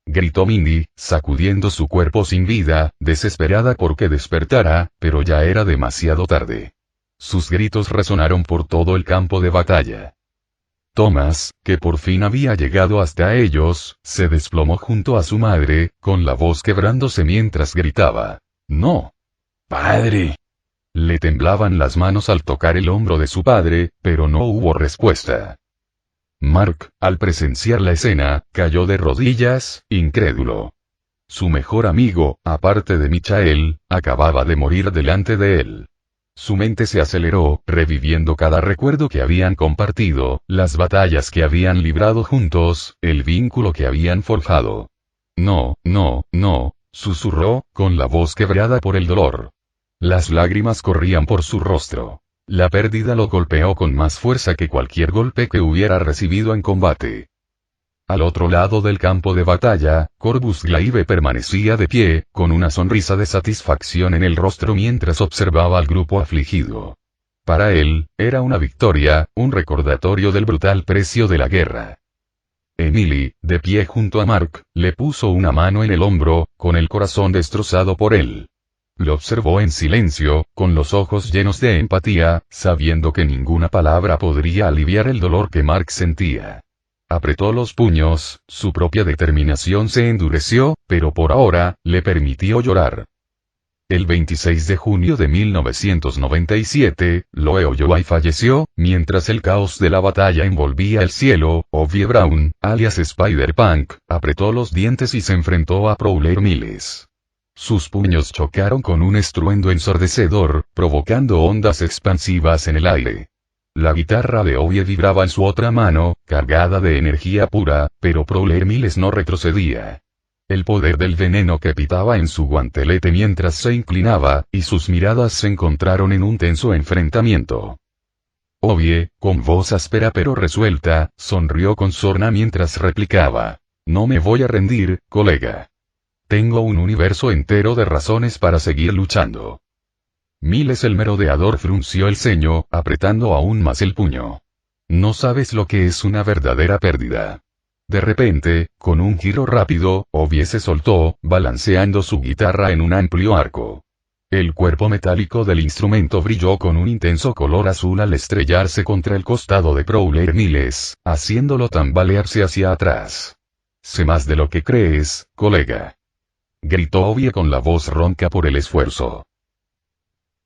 Gritó Mindy, sacudiendo su cuerpo sin vida, desesperada porque despertara, pero ya era demasiado tarde. Sus gritos resonaron por todo el campo de batalla. Thomas, que por fin había llegado hasta ellos, se desplomó junto a su madre, con la voz quebrándose mientras gritaba. ¡No! ¡Padre! Le temblaban las manos al tocar el hombro de su padre, pero no hubo respuesta. Mark, al presenciar la escena, cayó de rodillas, incrédulo. Su mejor amigo, aparte de Michael, acababa de morir delante de él. Su mente se aceleró, reviviendo cada recuerdo que habían compartido, las batallas que habían librado juntos, el vínculo que habían forjado. No, no, no, susurró, con la voz quebrada por el dolor. Las lágrimas corrían por su rostro. La pérdida lo golpeó con más fuerza que cualquier golpe que hubiera recibido en combate. Al otro lado del campo de batalla, Corvus Glaive permanecía de pie, con una sonrisa de satisfacción en el rostro mientras observaba al grupo afligido. Para él, era una victoria, un recordatorio del brutal precio de la guerra. Emily, de pie junto a Mark, le puso una mano en el hombro, con el corazón destrozado por él. Lo observó en silencio, con los ojos llenos de empatía, sabiendo que ninguna palabra podría aliviar el dolor que Mark sentía. Apretó los puños, su propia determinación se endureció, pero por ahora, le permitió llorar. El 26 de junio de 1997, Loe oyó y falleció, mientras el caos de la batalla envolvía el cielo. Ovie Brown, alias Spider-Punk, apretó los dientes y se enfrentó a Prowler Miles. Sus puños chocaron con un estruendo ensordecedor, provocando ondas expansivas en el aire. La guitarra de Ovie vibraba en su otra mano, cargada de energía pura, pero Prowler Miles no retrocedía. El poder del veneno crepitaba en su guantelete mientras se inclinaba, y sus miradas se encontraron en un tenso enfrentamiento. Ovie, con voz áspera pero resuelta, sonrió con sorna mientras replicaba. No me voy a rendir, colega. Tengo un universo entero de razones para seguir luchando. Miles el merodeador frunció el ceño, apretando aún más el puño. No sabes lo que es una verdadera pérdida. De repente, con un giro rápido, Obi se soltó, balanceando su guitarra en un amplio arco. El cuerpo metálico del instrumento brilló con un intenso color azul al estrellarse contra el costado de Prowler Miles, haciéndolo tambalearse hacia atrás. «Sé más de lo que crees, colega», gritó Obi con la voz ronca por el esfuerzo.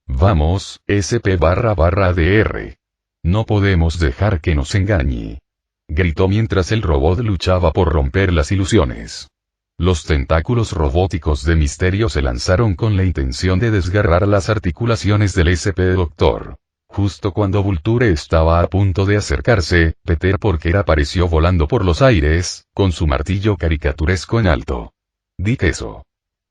«Vamos, SP/ADR. No podemos dejar que nos engañe», gritó mientras el robot luchaba por romper las ilusiones. Los tentáculos robóticos de Misterio se lanzaron con la intención de desgarrar las articulaciones del SP Doctor. Justo cuando Vulture estaba a punto de acercarse, Peter Porker apareció volando por los aires, con su martillo caricaturesco en alto. «Di queso»,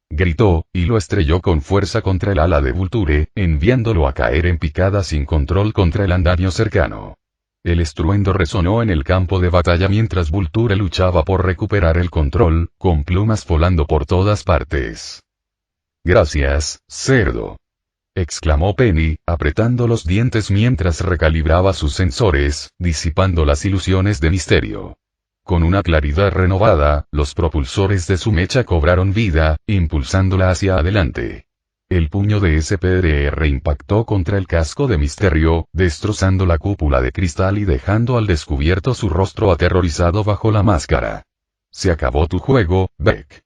gritó, y lo estrelló con fuerza contra el ala de Vulture, enviándolo a caer en picada sin control contra el andamio cercano. El estruendo resonó en el campo de batalla mientras Vulture luchaba por recuperar el control, con plumas volando por todas partes. «Gracias, cerdo», exclamó Penny, apretando los dientes mientras recalibraba sus sensores, disipando las ilusiones de Misterio. Con una claridad renovada, los propulsores de su mecha cobraron vida, impulsándola hacia adelante. El puño de SPDR impactó contra el casco de Misterio, destrozando la cúpula de cristal y dejando al descubierto su rostro aterrorizado bajo la máscara. «Se acabó tu juego, Beck».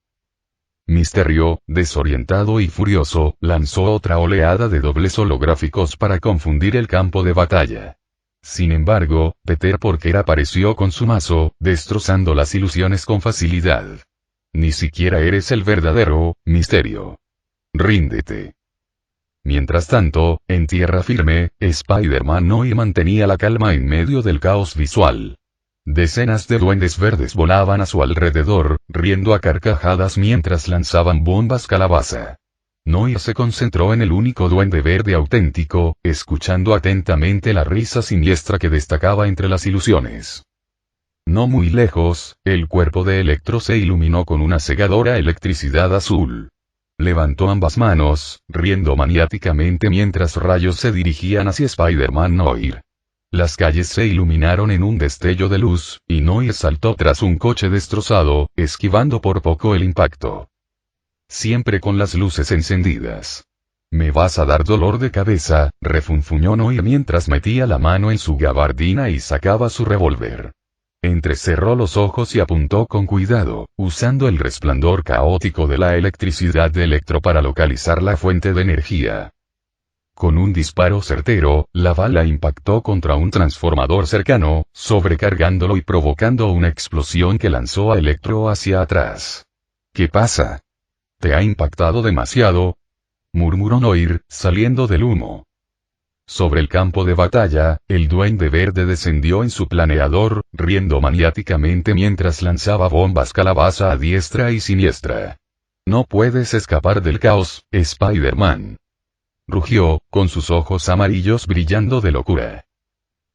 Misterio, desorientado y furioso, lanzó otra oleada de dobles holográficos para confundir el campo de batalla. Sin embargo, Peter Porker apareció con su mazo, destrozando las ilusiones con facilidad. «Ni siquiera eres el verdadero, Misterio. Ríndete». Mientras tanto, en tierra firme, Spider-Man Noir mantenía la calma en medio del caos visual. Decenas de duendes verdes volaban a su alrededor, riendo a carcajadas mientras lanzaban bombas calabaza. Noir se concentró en el único duende verde auténtico, escuchando atentamente la risa siniestra que destacaba entre las ilusiones. No muy lejos, el cuerpo de Electro se iluminó con una cegadora electricidad azul. Levantó ambas manos, riendo maniáticamente mientras rayos se dirigían hacia Spider-Man Noir. Las calles se iluminaron en un destello de luz, y Noir saltó tras un coche destrozado, esquivando por poco el impacto. Siempre con las luces encendidas. «Me vas a dar dolor de cabeza», refunfuñó Noir mientras metía la mano en su gabardina y sacaba su revólver. Entrecerró los ojos y apuntó con cuidado, usando el resplandor caótico de la electricidad de Electro para localizar la fuente de energía. Con un disparo certero, la bala impactó contra un transformador cercano, sobrecargándolo y provocando una explosión que lanzó a Electro hacia atrás. «¿Qué pasa? ¿Te ha impactado demasiado?», murmuró Noir, saliendo del humo. Sobre el campo de batalla, el Duende Verde descendió en su planeador, riendo maniáticamente mientras lanzaba bombas calabaza a diestra y siniestra. «No puedes escapar del caos, Spider-Man», rugió, con sus ojos amarillos brillando de locura.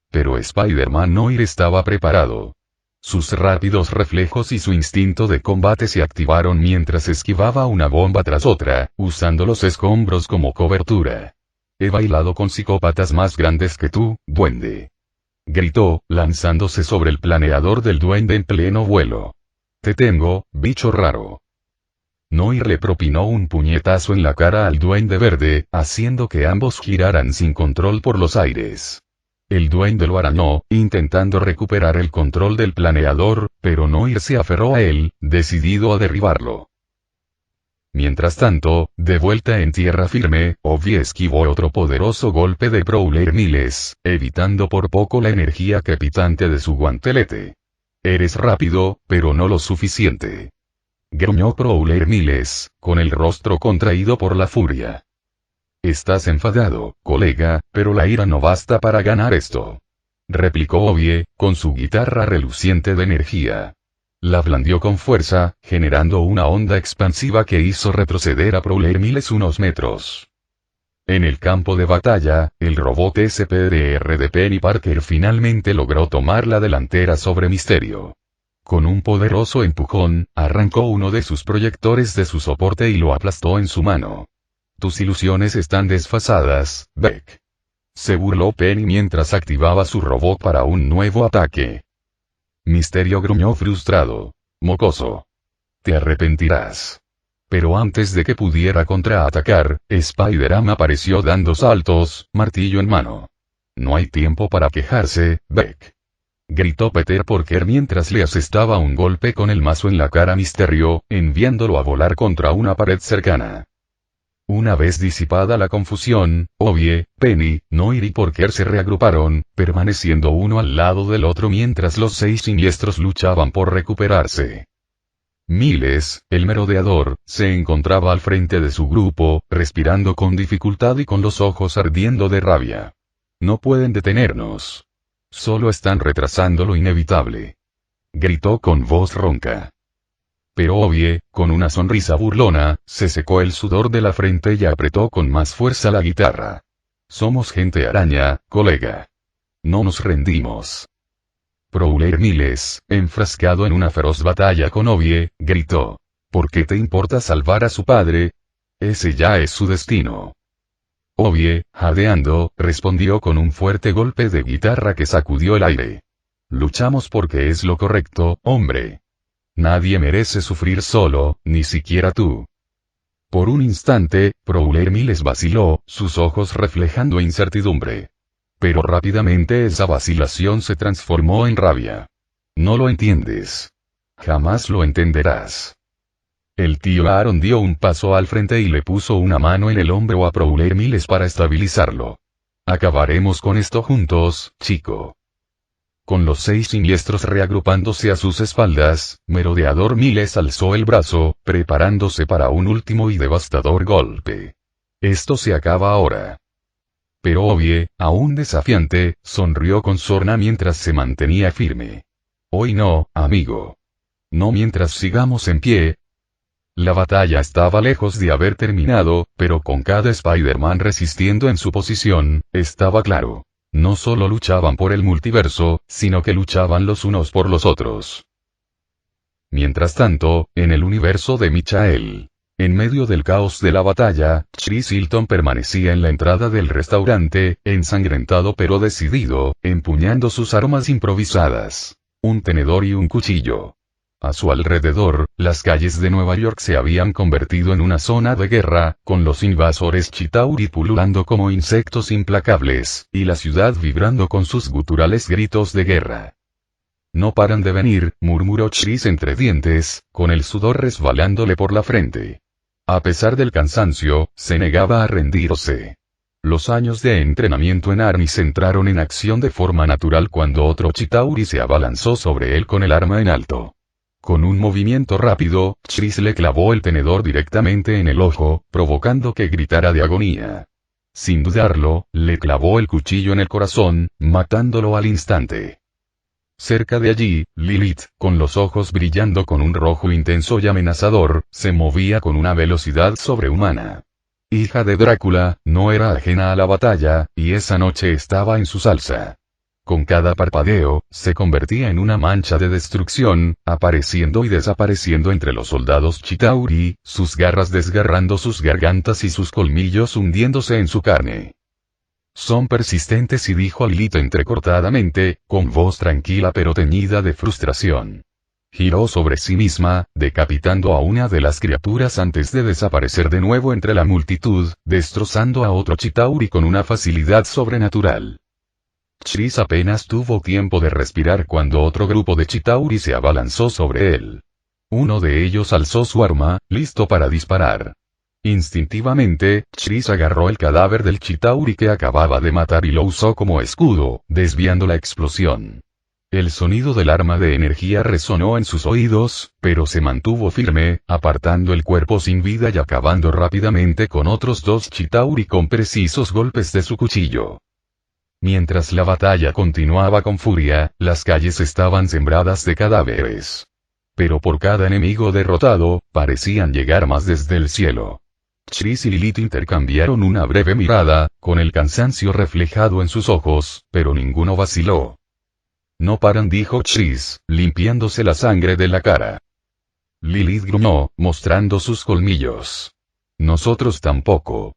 Pero Spider-Man Noir estaba preparado. Sus rápidos reflejos y su instinto de combate se activaron mientras esquivaba una bomba tras otra, usando los escombros como cobertura. «He bailado con psicópatas más grandes que tú, duende», gritó, lanzándose sobre el planeador del duende en pleno vuelo. «Te tengo, bicho raro». Noir le propinó un puñetazo en la cara al Duende Verde, haciendo que ambos giraran sin control por los aires. El duende lo arañó, intentando recuperar el control del planeador, pero Noir se aferró a él, decidido a derribarlo. Mientras tanto, de vuelta en tierra firme, Obi esquivó otro poderoso golpe de Prowler Miles, evitando por poco la energía crepitante de su guantelete. «Eres rápido, pero no lo suficiente», gruñó Prowler Miles, con el rostro contraído por la furia. «Estás enfadado, colega, pero la ira no basta para ganar esto», replicó Obi, con su guitarra reluciente de energía. La blandió con fuerza, generando una onda expansiva que hizo retroceder a Prowler Miles unos metros. En el campo de batalla, el robot SPDR de Penny Parker finalmente logró tomar la delantera sobre Misterio. Con un poderoso empujón, arrancó uno de sus proyectores de su soporte y lo aplastó en su mano. «Tus ilusiones están desfasadas, Beck», se burló Penny mientras activaba su robot para un nuevo ataque. Misterio gruñó frustrado. Mocoso. Te arrepentirás. Pero antes de que pudiera contraatacar, Spider-Man apareció dando saltos, martillo en mano. No hay tiempo para quejarse, Beck. Gritó Peter Parker mientras le asestaba un golpe con el mazo en la cara a Misterio, enviándolo a volar contra una pared cercana. Una vez disipada la confusión, Obie, Penny, Noir y Parker se reagruparon, permaneciendo uno al lado del otro mientras los 6 siniestros luchaban por recuperarse. Miles, el merodeador, se encontraba al frente de su grupo, respirando con dificultad y con los ojos ardiendo de rabia. No pueden detenernos. Solo están retrasando lo inevitable. Gritó con voz ronca. Pero Obie, con una sonrisa burlona, se secó el sudor de la frente y apretó con más fuerza la guitarra. Somos gente araña, colega. No nos rendimos. Prowler Miles, enfrascado en una feroz batalla con Obie, gritó. ¿Por qué te importa salvar a su padre? Ese ya es su destino. Obie, jadeando, respondió con un fuerte golpe de guitarra que sacudió el aire. Luchamos porque es lo correcto, hombre. Nadie merece sufrir solo, ni siquiera tú. Por un instante, Prowler Miles vaciló, sus ojos reflejando incertidumbre. Pero rápidamente esa vacilación se transformó en rabia. No lo entiendes. Jamás lo entenderás. El tío Aaron dio un paso al frente y le puso una mano en el hombro a Prowler Miles para estabilizarlo. Acabaremos con esto juntos, chico. Con los 6 siniestros reagrupándose a sus espaldas, Merodeador Miles alzó el brazo, preparándose para un último y devastador golpe. Esto se acaba ahora. Pero Obie, aún desafiante, sonrió con sorna mientras se mantenía firme. Hoy no, amigo. No mientras sigamos en pie. La batalla estaba lejos de haber terminado, pero con cada Spider-Man resistiendo en su posición, estaba claro. No solo luchaban por el multiverso, sino que luchaban los unos por los otros. Mientras tanto, en el universo de Michael. En medio del caos de la batalla, Chris Hilton permanecía en la entrada del restaurante, ensangrentado pero decidido, empuñando sus armas improvisadas. Un tenedor y un cuchillo. A su alrededor, las calles de Nueva York se habían convertido en una zona de guerra, con los invasores Chitauri pululando como insectos implacables, y la ciudad vibrando con sus guturales gritos de guerra. No paran de venir, murmuró Chris entre dientes, con el sudor resbalándole por la frente. A pesar del cansancio, se negaba a rendirse. Los años de entrenamiento en Arnis entraron en acción de forma natural cuando otro Chitauri se abalanzó sobre él con el arma en alto. Con un movimiento rápido, Chris le clavó el tenedor directamente en el ojo, provocando que gritara de agonía. Sin dudarlo, le clavó el cuchillo en el corazón, matándolo al instante. Cerca de allí, Lilith, con los ojos brillando con un rojo intenso y amenazador, se movía con una velocidad sobrehumana. Hija de Drácula, no era ajena a la batalla, y esa noche estaba en su salsa. Con cada parpadeo, se convertía en una mancha de destrucción, apareciendo y desapareciendo entre los soldados Chitauri, sus garras desgarrando sus gargantas y sus colmillos hundiéndose en su carne. Son persistentes, y dijo Lilith entrecortadamente, con voz tranquila pero teñida de frustración. Giró sobre sí misma, decapitando a una de las criaturas antes de desaparecer de nuevo entre la multitud, destrozando a otro Chitauri con una facilidad sobrenatural. Chris apenas tuvo tiempo de respirar cuando otro grupo de Chitauri se abalanzó sobre él. Uno de ellos alzó su arma, listo para disparar. Instintivamente, Chris agarró el cadáver del Chitauri que acababa de matar y lo usó como escudo, desviando la explosión. El sonido del arma de energía resonó en sus oídos, pero se mantuvo firme, apartando el cuerpo sin vida y acabando rápidamente con otros 2 Chitauri con precisos golpes de su cuchillo. Mientras la batalla continuaba con furia, las calles estaban sembradas de cadáveres. Pero por cada enemigo derrotado, parecían llegar más desde el cielo. Chris y Lilith intercambiaron una breve mirada, con el cansancio reflejado en sus ojos, pero ninguno vaciló. No paran, dijo Chris, limpiándose la sangre de la cara. Lilith gruñó, mostrando sus colmillos. Nosotros tampoco.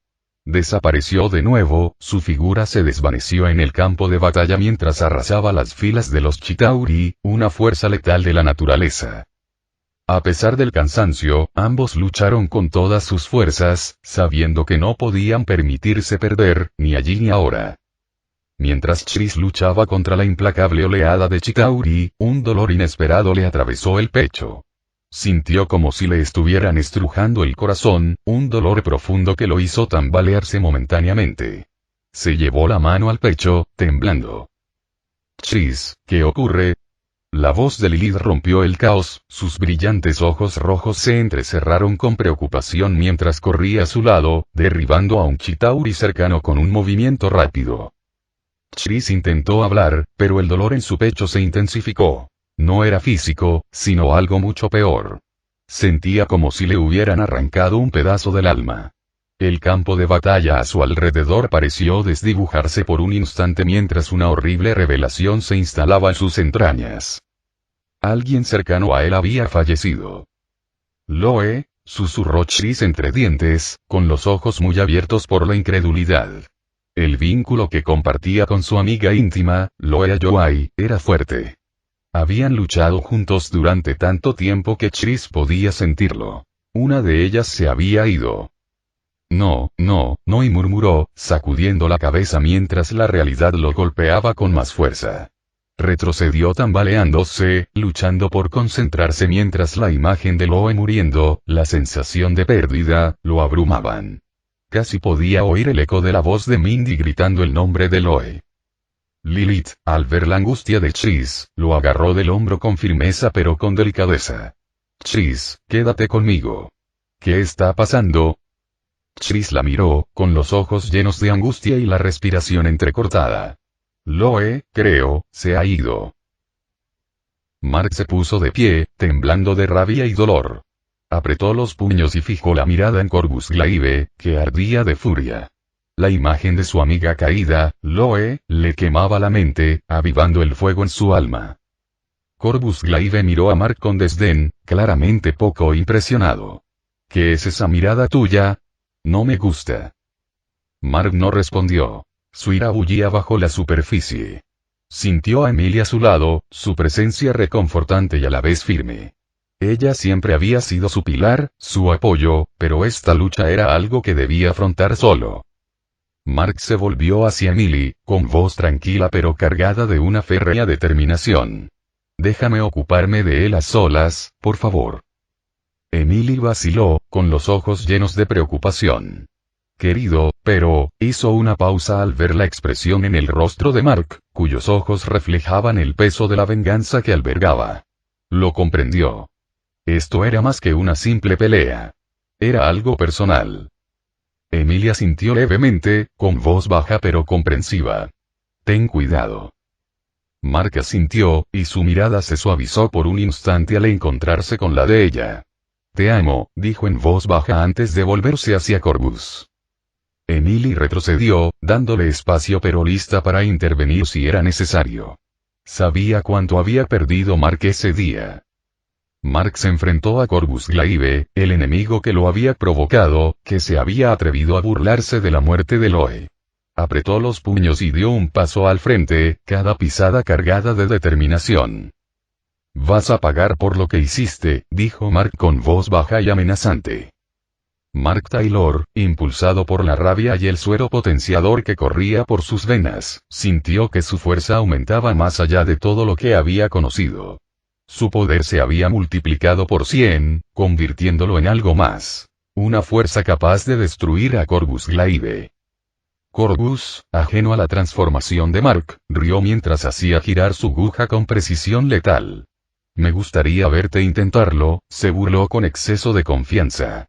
desapareció de nuevo, su figura se desvaneció en el campo de batalla mientras arrasaba las filas de los Chitauri, una fuerza letal de la naturaleza. A pesar del cansancio, ambos lucharon con todas sus fuerzas, sabiendo que no podían permitirse perder, ni allí ni ahora. Mientras Chris luchaba contra la implacable oleada de Chitauri, un dolor inesperado le atravesó el pecho. Sintió como si le estuvieran estrujando el corazón, un dolor profundo que lo hizo tambalearse momentáneamente. Se llevó la mano al pecho, temblando. Chris, ¿qué ocurre? La voz de Lilith rompió el caos, sus brillantes ojos rojos se entrecerraron con preocupación mientras corría a su lado, derribando a un Chitauri cercano con un movimiento rápido. Chris intentó hablar, pero el dolor en su pecho se intensificó. No era físico, sino algo mucho peor. Sentía como si le hubieran arrancado un pedazo del alma. El campo de batalla a su alrededor pareció desdibujarse por un instante mientras una horrible revelación se instalaba en sus entrañas. Alguien cercano a él había fallecido. Loe, susurró Chris entre dientes, con los ojos muy abiertos por la incredulidad. El vínculo que compartía con su amiga íntima, Loe Ayowai, era fuerte. Habían luchado juntos durante tanto tiempo que Chris podía sentirlo. Una de ellas se había ido. No, y murmuró, sacudiendo la cabeza mientras la realidad lo golpeaba con más fuerza. Retrocedió tambaleándose, luchando por concentrarse mientras la imagen de Loe muriendo, la sensación de pérdida, lo abrumaban. Casi podía oír el eco de la voz de Mindy gritando el nombre de Loe. Lilith, al ver la angustia de Chris, lo agarró del hombro con firmeza pero con delicadeza. Chris, quédate conmigo. ¿Qué está pasando? Chris la miró, con los ojos llenos de angustia y la respiración entrecortada. Loe, creo, se ha ido. Mark se puso de pie, temblando de rabia y dolor. Apretó los puños y fijó la mirada en Corvus Glaive, que ardía de furia. La imagen de su amiga caída, Loe, le quemaba la mente, avivando el fuego en su alma. Corvus Glaive miró a Mark con desdén, claramente poco impresionado. ¿Qué es esa mirada tuya? No me gusta. Mark no respondió. Su ira bullía bajo la superficie. Sintió a Emilia a su lado, su presencia reconfortante y a la vez firme. Ella siempre había sido su pilar, su apoyo, pero esta lucha era algo que debía afrontar solo. Mark se volvió hacia Emily, con voz tranquila pero cargada de una férrea determinación. Déjame ocuparme de él a solas, por favor. Emily vaciló, con los ojos llenos de preocupación. Querido, pero, hizo una pausa al ver la expresión en el rostro de Mark, cuyos ojos reflejaban el peso de la venganza que albergaba. Lo comprendió. Esto era más que una simple pelea. Era algo personal. Emilia sintió levemente, con voz baja pero comprensiva. Ten cuidado. Mark asintió, y su mirada se suavizó por un instante al encontrarse con la de ella. Te amo, dijo en voz baja antes de volverse hacia Corvus. Emily retrocedió, dándole espacio pero lista para intervenir si era necesario. Sabía cuánto había perdido Mark ese día. Mark se enfrentó a Corvus Glaive, el enemigo que lo había provocado, que se había atrevido a burlarse de la muerte de Loe. Apretó los puños y dio un paso al frente, cada pisada cargada de determinación. Vas a pagar por lo que hiciste, dijo Mark con voz baja y amenazante. Mark Taylor, impulsado por la rabia y el suero potenciador que corría por sus venas, sintió que su fuerza aumentaba más allá de todo lo que había conocido. Su poder se había multiplicado por 100, convirtiéndolo en algo más. Una fuerza capaz de destruir a Corvus Glaive. Corvus, ajeno a la transformación de Mark, rió mientras hacía girar su aguja con precisión letal. Me gustaría verte intentarlo, se burló con exceso de confianza.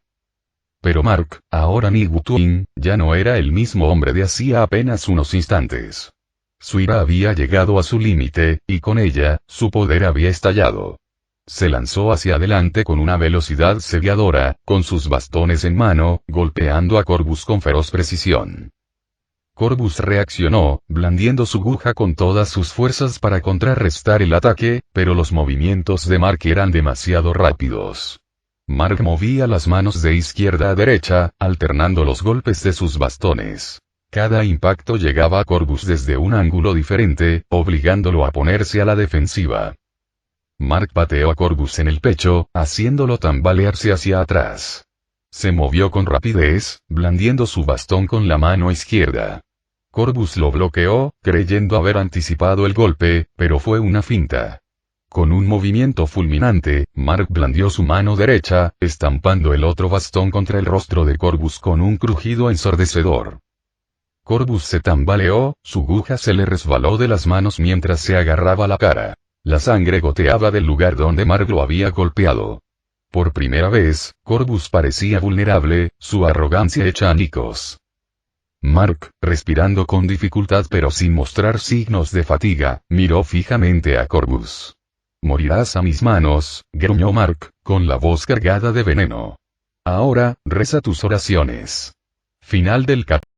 Pero Mark, ahora Nightwing, ya no era el mismo hombre de hacía apenas unos instantes. Su ira había llegado a su límite, y con ella, su poder había estallado. Se lanzó hacia adelante con una velocidad cegadora, con sus bastones en mano, golpeando a Corvus con feroz precisión. Corvus reaccionó, blandiendo su aguja con todas sus fuerzas para contrarrestar el ataque, pero los movimientos de Mark eran demasiado rápidos. Mark movía las manos de izquierda a derecha, alternando los golpes de sus bastones. Cada impacto llegaba a Corvus desde un ángulo diferente, obligándolo a ponerse a la defensiva. Mark pateó a Corvus en el pecho, haciéndolo tambalearse hacia atrás. Se movió con rapidez, blandiendo su bastón con la mano izquierda. Corvus lo bloqueó, creyendo haber anticipado el golpe, pero fue una finta. Con un movimiento fulminante, Mark blandió su mano derecha, estampando el otro bastón contra el rostro de Corvus con un crujido ensordecedor. Corvus se tambaleó, su aguja se le resbaló de las manos mientras se agarraba la cara. La sangre goteaba del lugar donde Mark lo había golpeado. Por primera vez, Corvus parecía vulnerable, su arrogancia hecha añicos. Mark, respirando con dificultad pero sin mostrar signos de fatiga, miró fijamente a Corvus. «Morirás a mis manos», gruñó Mark, con la voz cargada de veneno. «Ahora, reza tus oraciones». Final del capítulo.